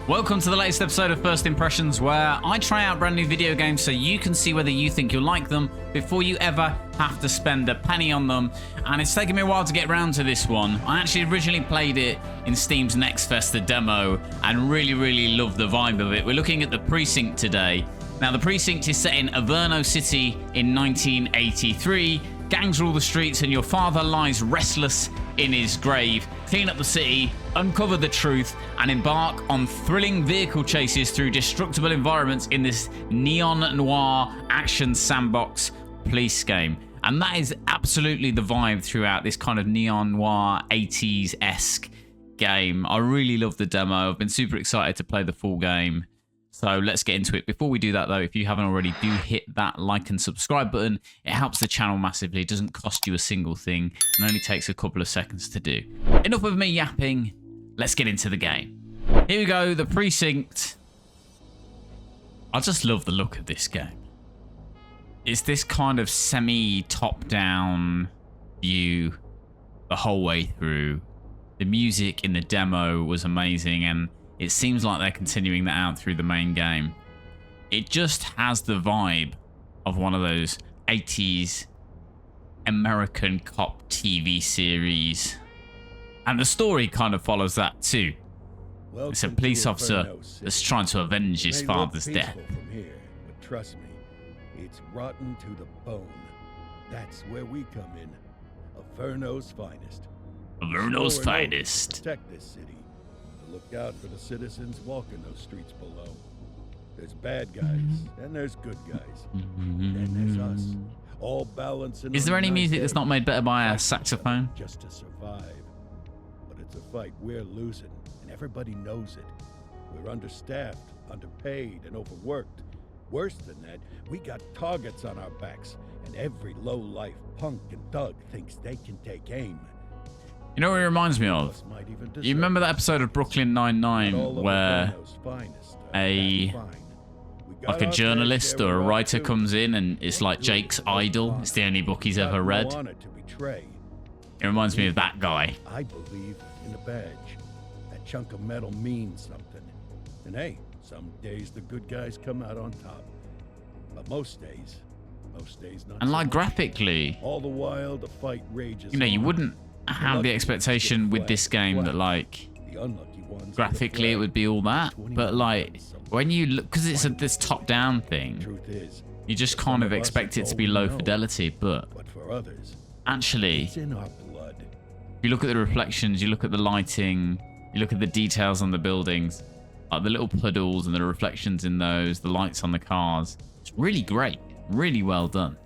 Welcome to the latest episode of First Impressions, where I try out brand new video games so you can see whether you think you'll like them before you ever have to spend a penny on them. And it's taken me a while to get around to this one. I actually originally played it in Steam's Next Fest, the demo, and really loved the vibe of it. We're looking at the Precinct today. Now, the Precinct is set in Averno City in 1983. Gangs rule the streets and your father lies restless in his grave. Clean up the city, uncover the truth, and embark on thrilling vehicle chases through destructible environments in this neon noir action sandbox police game. And that is absolutely the vibe throughout this kind of neon noir 80s-esque game. I really love the demo. I've been super excited to play the full game. So let's get into it. Before we do that, though, if you haven't already, do hit that like and subscribe button. It helps the channel massively. It doesn't cost you a single thing and only takes a couple of seconds to do. Enough of me yapping. Let's get into the game. Here we go, the Precinct. I just love the look of this game. It's this kind of semi-top-down view the whole way through. The music in the demo was amazing, and it seems like they're continuing that out through the main game. It just has the vibe of one of those 80s American cop TV series. And the story kind of follows that too. It's a police officer that's trying to avenge his father's death. From here, but trust me, it's rotten to the bone. That's where we come in. Averno's finest. Averno's finest. Protect this city. Look out for the citizens walking those streets below. There's bad guys, and there's good guys. And there's us, all balancing. Is there any music that's not made better by a saxophone? Just to survive. But it's a fight we're losing, and everybody knows it. We're understaffed, underpaid, and overworked. Worse than that, we got targets on our backs, and every low-life punk and thug thinks they can take aim. You know what it reminds me of? You remember that episode of Brooklyn Nine-Nine where a journalist or a writer comes in and it's like Jake's idol? It's the only book he's ever read. It reminds me of that guy. I believe in a badge. That chunk of metal means something. And hey, some days the good guys come out on top. But most days not. And like graphically, all the while the fight rages. You know, you wouldn't have the expectation with this game that like graphically it would be all that, but like when you look, because it's this top-down thing, you just kind of expect it to be low fidelity, but actually if you look at the reflections, you look at the lighting, you look at the details on the buildings, like the little puddles and the reflections in those, the lights on the cars, it's really great, really well done.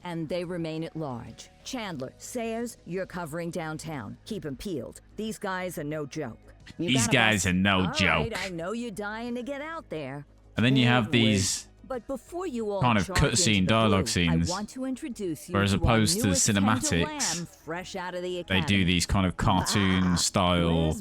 And they remain at large. Chandler, Sayers, you're covering downtown. Keep them peeled. These guys are no joke. These guys are no joke. Right, I know you're dying to get out there. And then you have these but before you all kind of cutscene dialogue scenes, I want to introduce you where as opposed to cinematics, fresh out of the they do these kind of cartoon style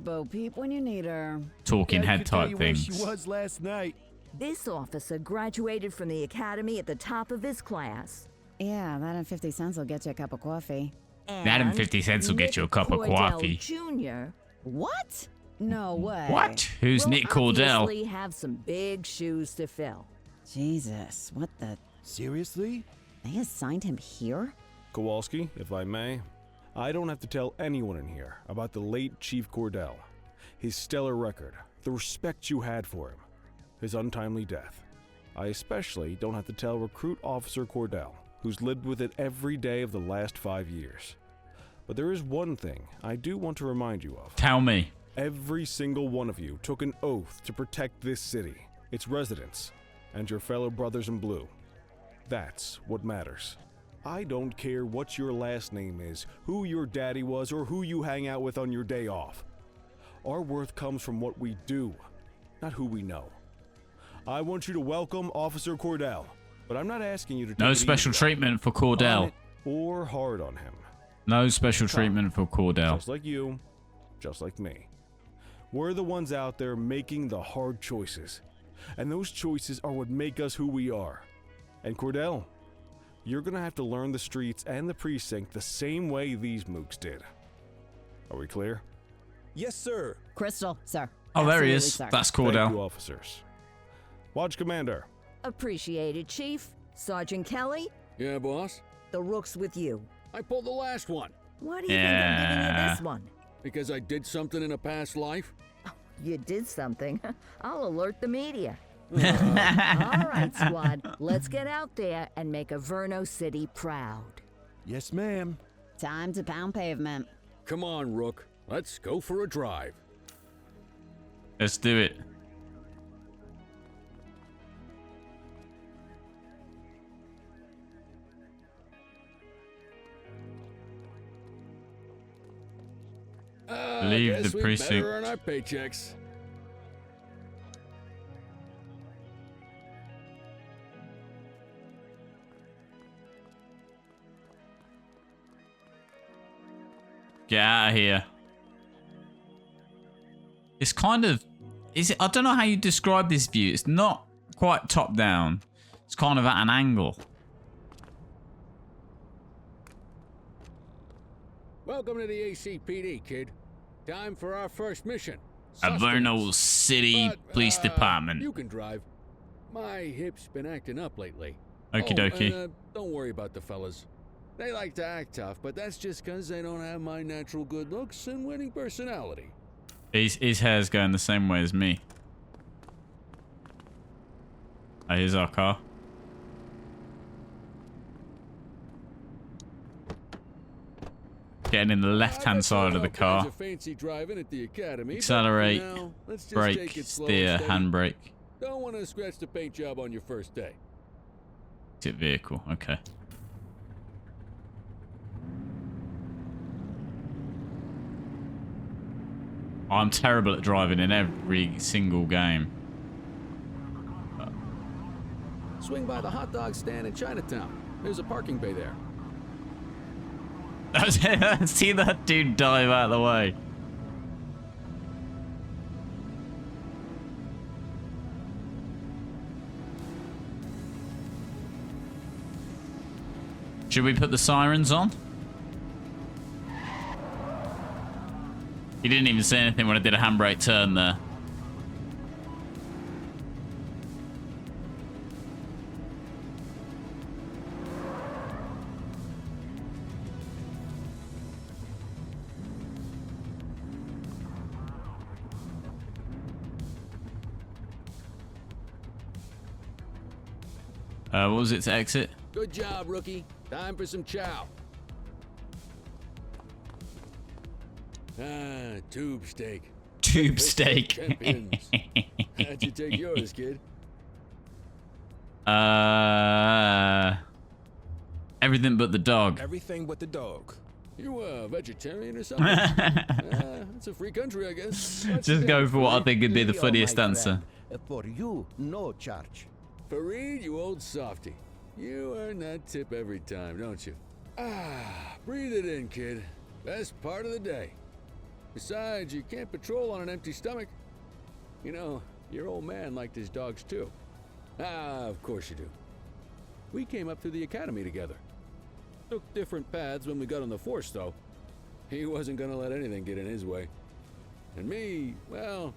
talking head type things. She was last night. This officer graduated from the academy at the top of his class. Yeah, that and 50 cents will get you a cup of coffee. That and 50 cents will get you a cup of coffee. Jr. What? No way. What? Who's Nick Cordell? Obviously have some big shoes to fill. Jesus, what the? Seriously? They assigned him here? Kowalski, if I may, I don't have to tell anyone in here about the late Chief Cordell, his stellar record, the respect you had for him, his untimely death. I especially don't have to tell Recruit Officer Cordell, who's lived with it every day of the last 5 years. But there is one thing I do want to remind you of. Tell me. Every single one of you took an oath to protect this city, its residents, and your fellow brothers in blue. That's what matters. I don't care what your last name is, who your daddy was, or who you hang out with on your day off. Our worth comes from what we do, not who we know. I want you to welcome Officer Cordell, but I'm not asking you to take No special treatment for Cordell. Or hard on him. No special treatment for Cordell. Just like you, just like me. We're the ones out there making the hard choices. And those choices are what make us who we are. And Cordell, you're gonna have to learn the streets and the precinct the same way these mooks did. Are we clear? Yes, sir. Crystal, sir. Oh, there he Absolutely, is. sir. That's Thank you, Cordell. officers. Watch Commander. Appreciated, Chief. Sergeant Kelly, Yeah, boss? the rook's with you. I pulled the last one Why do you think I'm giving you Yeah. this one? because I did something in a past life. You did something. I'll alert the media. All right, squad. Let's get out there and make Averno City proud. Yes, ma'am. Time to pound pavement. Come on, Rook. Let's go for a drive. Let's do it. Leave guess the we precinct. better earn our paychecks. Get out of here. It's kind of... Is it? I don't know how you describe this view. It's not quite top down. It's kind of at an angle. Welcome to the ACPD, kid. Time for our first mission. Averno City But, Police Department. You can drive. My hip's been acting up lately. Okie Oh, dokie. and, don't worry about the fellas. They like to act tough, but that's just because they don't have my natural good looks and winning personality. His hair's going the same way as me. Oh, here's our car. Getting in the left-hand side of the car. Fancy driving at the academy, but Accelerate, for now, let's just brake, take it slow steer, and steady. handbrake. Don't want to scratch the paint job on your first day. Exit vehicle. Okay. I'm terrible at driving in every single game. Swing by the hot dog stand in Chinatown. There's a parking bay there. See that dude dive out of the way. Should we put the sirens on? He didn't even say anything when I did a handbrake turn there. What was it to exit? Good job, rookie. Time for some chow. Tube steak. Tube Let's steak. take champions. How'd you take yours, kid? Everything but the dog. Everything but the dog. You a vegetarian or something? It's a free country, I guess. What's Just your go name? for what I think would be the Leo, funniest my answer. friend. For you, no charge. Fareed, you old softy. You earn that tip every time, don't you? Breathe it in, kid. Best part of the day. Besides, you can't patrol on an empty stomach. You know, your old man liked his dogs too. Of course you do. We came up through the academy together. Took different paths when we got on the force, though. He wasn't gonna let anything get in his way. And me, well,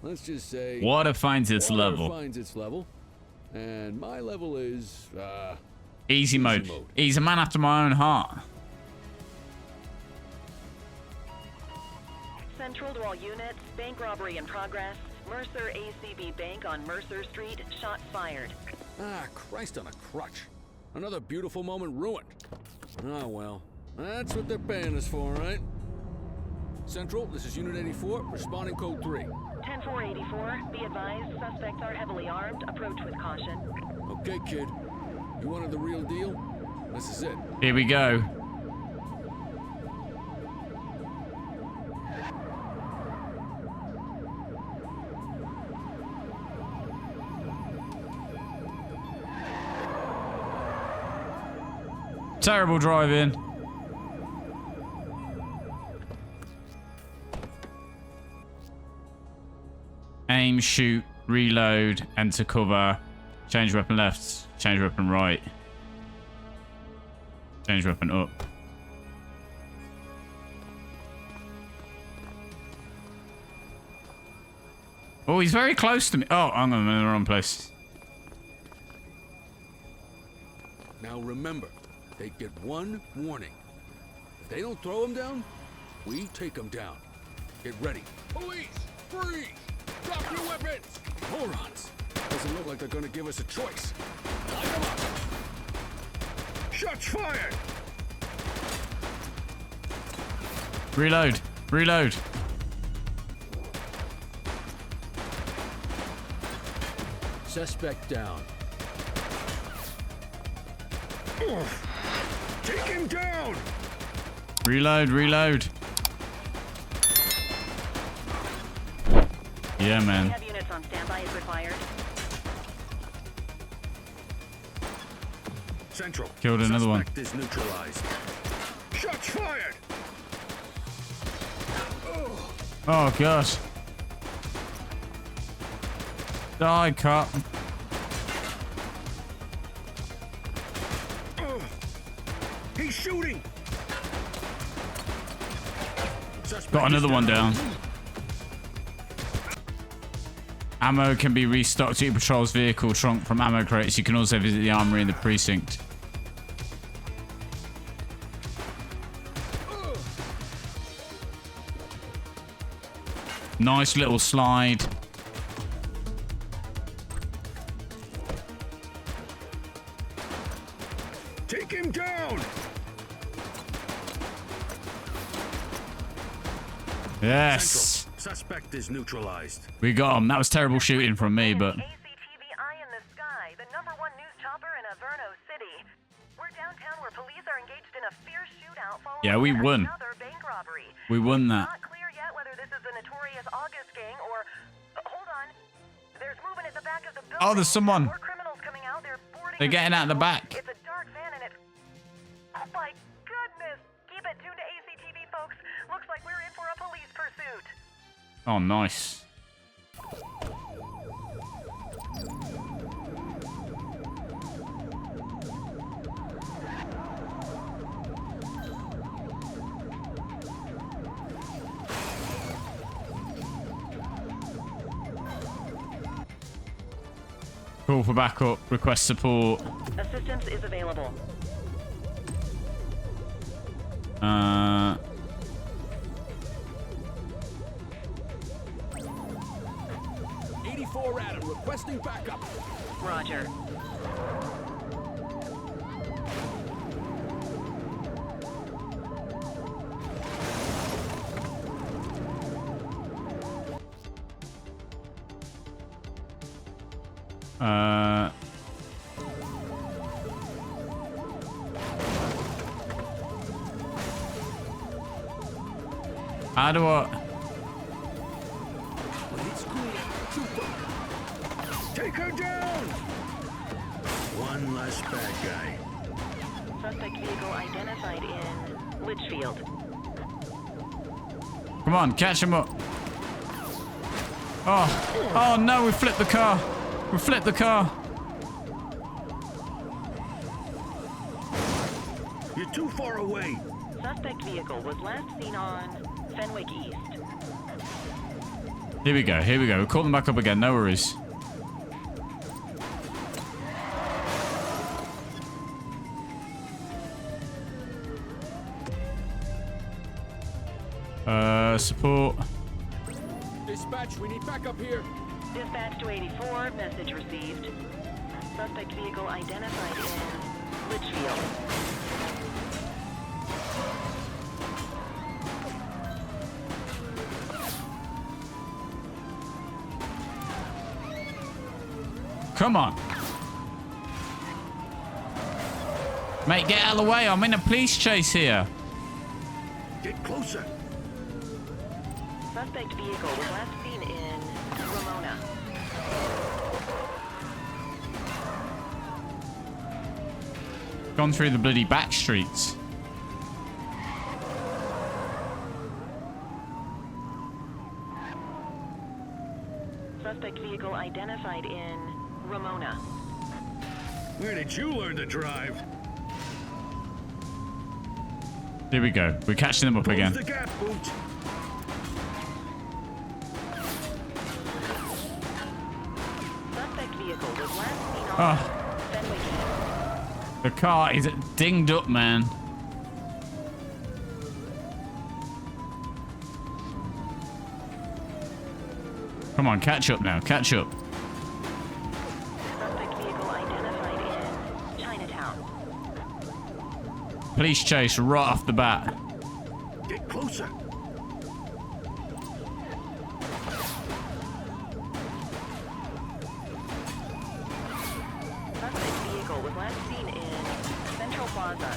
let's just say... Water finds its water level. finds its level. And my level is, Easy mode. He's a man after my own heart. Central to all units, bank robbery in progress. Mercer ACB Bank on Mercer Street, shots fired. Christ on a crutch. Another beautiful moment ruined. Oh well, that's what they're paying us for, right? Central, this is Unit 84, responding code 3. 10-484, be advised, suspects are heavily armed, approach with caution. Okay, kid. You wanted the real deal? This is it. Here we go. Terrible driving. Aim, shoot, reload, enter cover, change weapon left, change weapon right, change weapon up. Oh, he's very close to me. Oh, I'm in the wrong place. Now remember, they get one warning. If they don't throw him down, we take him down. Get ready. Police! Freeze! Drop your weapons! Morons! Doesn't look like they're gonna give us a choice. Line them up! Shots fired! Reload. Reload. Suspect down. Take him down! Reload. Reload. Yeah, We man. have units on standby as required. Central. Killed another one. Suspect is neutralized. Shots fired! Oh, gosh. Die, cop. He's shooting! Suspect Got another is one down. Ammo can be restocked at your patrol's vehicle trunk from ammo crates. You can also visit the armory in the precinct. Nice little slide. Take him down! Yes. Suspect is neutralized. We got him. That was terrible shooting from me, but... ACTV Eye in the Sky, the #1 news chopper in Averno City. We're downtown where police are engaged in a fierce shootout following Yeah, we won. another bank robbery. We won It's that. not clear yet whether this is the notorious August gang or... hold on. There's movement at the back of the building. Oh, there's someone. More criminals coming out. They're boarding They're a getting out the vehicle. back. It's a dark van and it's... oh my goodness. Keep it tuned to ACTV, folks. Looks like we're in for a police pursuit. Oh, nice. Call for backup. Request support. Assistance is available. 84 Adam requesting backup. Roger. How do I... Take her down! One less bad guy. Suspect vehicle identified in Litchfield. Come on, catch him up. Oh, oh no, we flipped the car. We flipped the car. You're too far away. Suspect vehicle was last seen on Fenwick East. Here we go, here we go. We'll call them back up again, no worries. Support. Dispatch, we need backup here. Dispatch to 84, message received. Suspect vehicle identified in Litchfield. Come on. Mate, get out of the way. I'm in a police chase here. Get closer. Suspect vehicle was last seen in Ramona. Gone through the bloody back streets. Suspect vehicle identified in Ramona. Where did you learn to drive? Here we go. We're catching them up Close again. the gap, Boot. Oh, Fenwick in. the car is dinged up, man. Come on, catch up now. Catch up. Suspect vehicle identified in Chinatown. Police chase right off the bat. Get closer. Suspect vehicle was last seen in Central Plaza.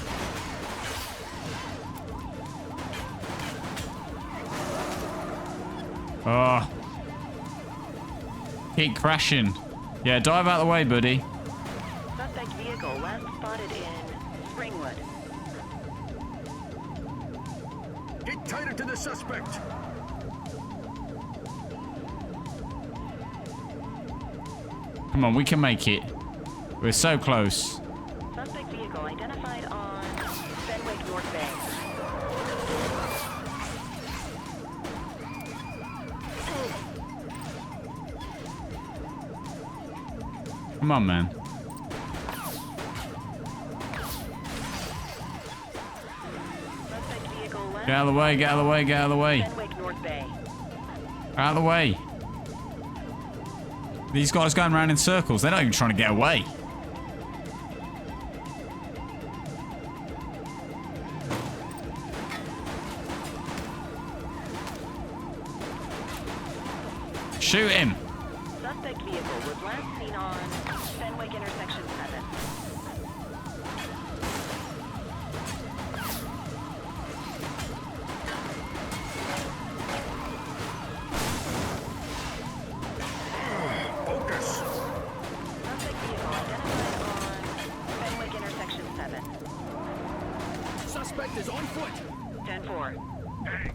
Oh. Keep crashing. Yeah, dive out of the way, buddy. Suspect vehicle last spotted in Springwood. Get tighter to the suspect. Come on, we can make it. We're so close. Suspect vehicle identified on Fenwick North Bay. Come on, man. Suspect vehicle last Get out of the way, get out of the way, get out of the way. Fenwick North Bay. Out of the way. These guys going around in circles. They're not even trying to get away. Shoot him. Suspect vehicle was last seen on Fenwick intersection 7. Focus. Suspect vehicle identified on Fenwick intersection 7. Suspect is on foot. 10-4.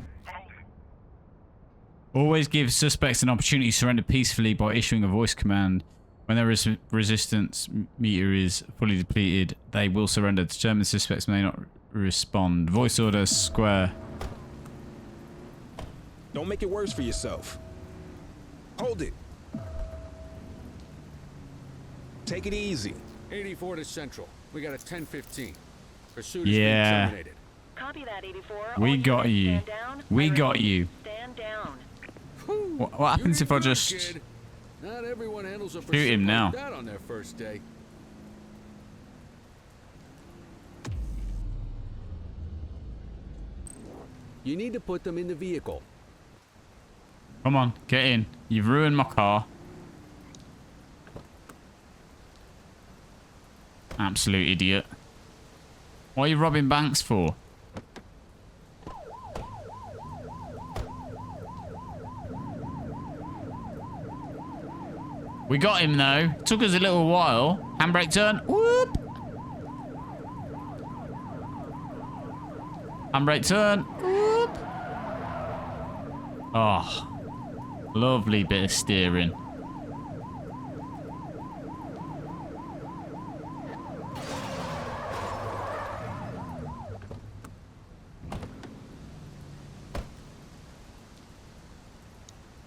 Always give suspects an opportunity to surrender peacefully by issuing a voice command. When their resistance meter is fully depleted, they will surrender. Determined suspects may not respond. Voice order square. Don't make it worse for yourself. Hold it. Take it easy. 84 to Central. We got a 10-15. Pursuit Yeah. is being terminated. Copy that, 84. We All got units you. stand down. We I got repeat, you. Stand down. What happens You if I did good, just... kid. Not everyone handles a Shoot pursuit him like now. that on their first day. You need to put them in the vehicle. Come on, get in. You've ruined my car. Absolute idiot. What are you robbing banks for? We got him though. Took us a little while. Handbrake turn. Whoop. Handbrake turn. Whoop. Oh. Lovely bit of steering.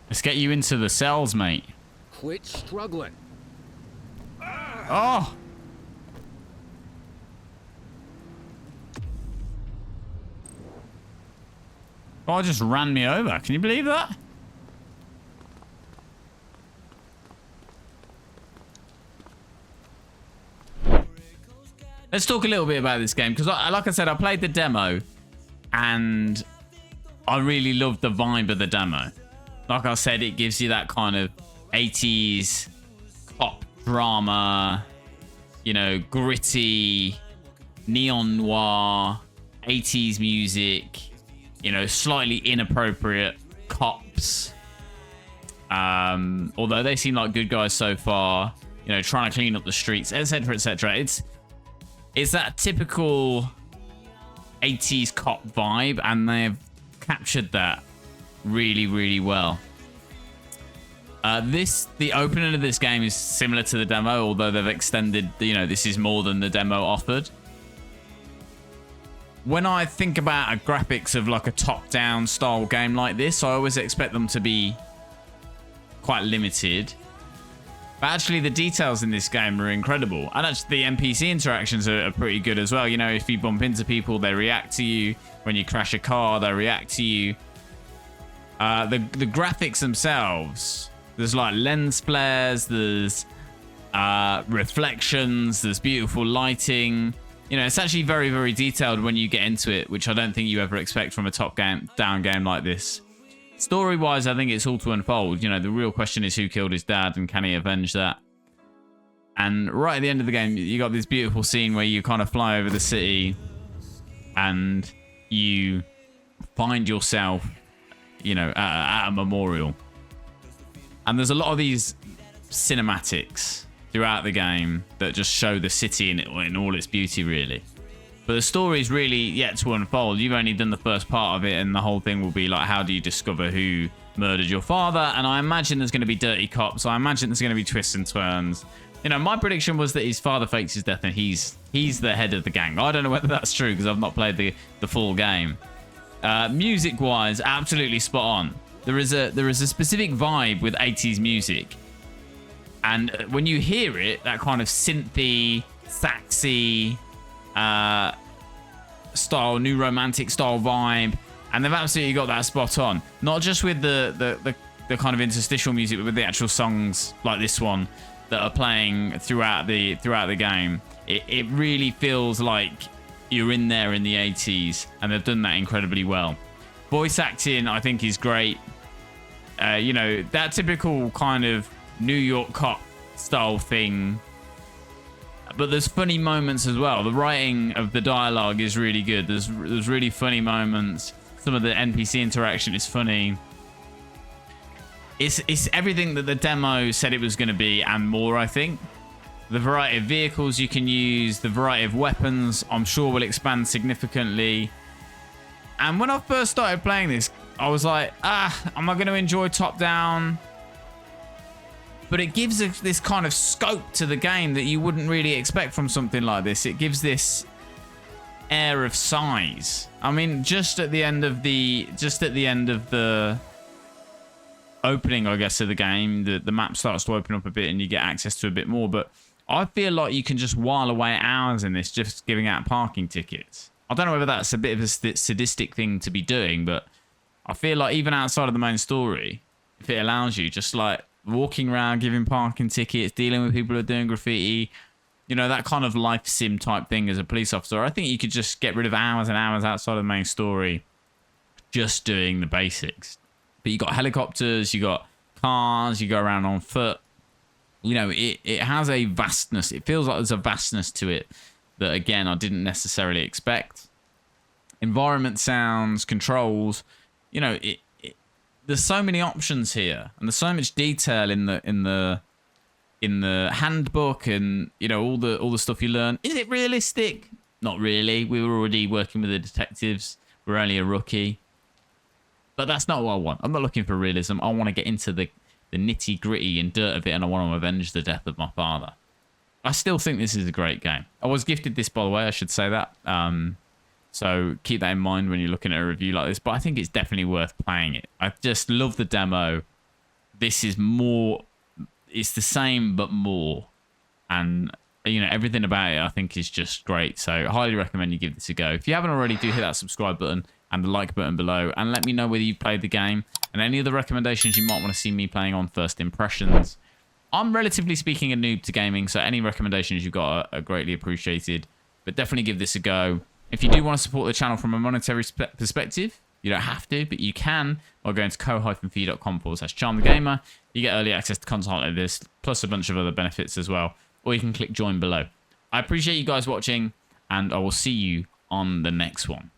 Let's get you into the cells, mate. Quit struggling. Oh! Oh, just ran me over. Can you believe that? Let's talk a little bit about this game because, like I said, I played the demo and I really loved the vibe of the demo. Like I said, it gives you that kind of 80s cop drama, you know, gritty, neon noir, 80s music, you know, slightly inappropriate cops. Although they seem like good guys so far, you know, trying to clean up the streets, etc., etc. It's that typical 80s cop vibe, and they've captured that really, really well. The opening of this game is similar to the demo, although they've extended, you know, this is more than the demo offered. When I think about a graphics of like a top-down style game like this, I always expect them to be quite limited. But actually, the details in this game are incredible. And actually, the NPC interactions are pretty good as well. You know, if you bump into people, they react to you. When you crash a car, they react to you. The graphics themselves, there's like lens flares, there's reflections, there's beautiful lighting. You know, it's actually very, very detailed when you get into it, which I don't think you ever expect from a top-down game like this. Story-wise, I think it's all to unfold. You know, the real question is who killed his dad and can he avenge that? And right at the end of the game, you got this beautiful scene where you kind of fly over the city and you find yourself, you know, at a memorial. And there's a lot of these cinematics throughout the game that just show the city in all its beauty, really. But the story's really yet to unfold. You've only done the first part of it, and the whole thing will be like, how do you discover who murdered your father? And I imagine there's going to be dirty cops. I imagine there's going to be twists and turns. You know, my prediction was that his father fakes his death and he's the head of the gang. I don't know whether that's true because I've not played the full game. Music-wise, absolutely spot on. There is a specific vibe with 80s music. And when you hear it, that kind of synthy, saxy style, new romantic style vibe, and they've absolutely got that spot on. Not just with the kind of interstitial music, but with the actual songs like this one that are playing throughout the game. It really feels like you're in there in the 80s, and they've done that incredibly well. Voice acting, I think, is great. You know, that typical kind of New York cop style thing, but there's funny moments as well. The writing of the dialogue is really good. There's really funny moments. Some of the NPC interaction is funny. It's everything that the demo said it was going to be and more, I think. The variety of vehicles you can use, the variety of weapons, I'm sure will expand significantly. And when I first started playing this, I was like, am I going to enjoy top-down? But it gives this kind of scope to the game that you wouldn't really expect from something like this. It gives this air of size. I mean, just at the end of the opening, I guess, of the game, the map starts to open up a bit and you get access to a bit more. But I feel like you can just while away hours in this just giving out parking tickets. I don't know whether that's a bit of a sadistic thing to be doing, but I feel like even outside of the main story, if it allows you, just like walking around, giving parking tickets, dealing with people who are doing graffiti, you know, that kind of life sim type thing as a police officer, I think you could just get rid of hours and hours outside of the main story just doing the basics. But you got helicopters, you got cars, you go around on foot. You know, it has a vastness. It feels like there's a vastness to it that, again, I didn't necessarily expect. Environment, sounds, controls, you know, there's so many options here, and there's so much detail in the handbook, and you know all the stuff you learn. Is it realistic? Not really. We were already working with the detectives. We're only a rookie, but that's not what I want. I'm not looking for realism. I want to get into the nitty gritty and dirt of it, and I want to avenge the death of my father. I still think this is a great game. I was gifted this, by the way. I should say that. So keep that in mind when you're looking at a review like this. But I think it's definitely worth playing it. I just love the demo. This is more... It's the same, but more. And, you know, everything about it I think is just great. So I highly recommend you give this a go. If you haven't already, do hit that subscribe button and the like button below. And let me know whether you've played the game and any other recommendations you might want to see me playing on First Impressions. I'm relatively speaking a noob to gaming, so any recommendations you've got are greatly appreciated. But definitely give this a go. If you do want to support the channel from a monetary perspective, you don't have to, but you can by going to ko-fi.com/charmthegamer. You get early access to content like this, plus a bunch of other benefits as well. Or you can click join below. I appreciate you guys watching, and I will see you on the next one.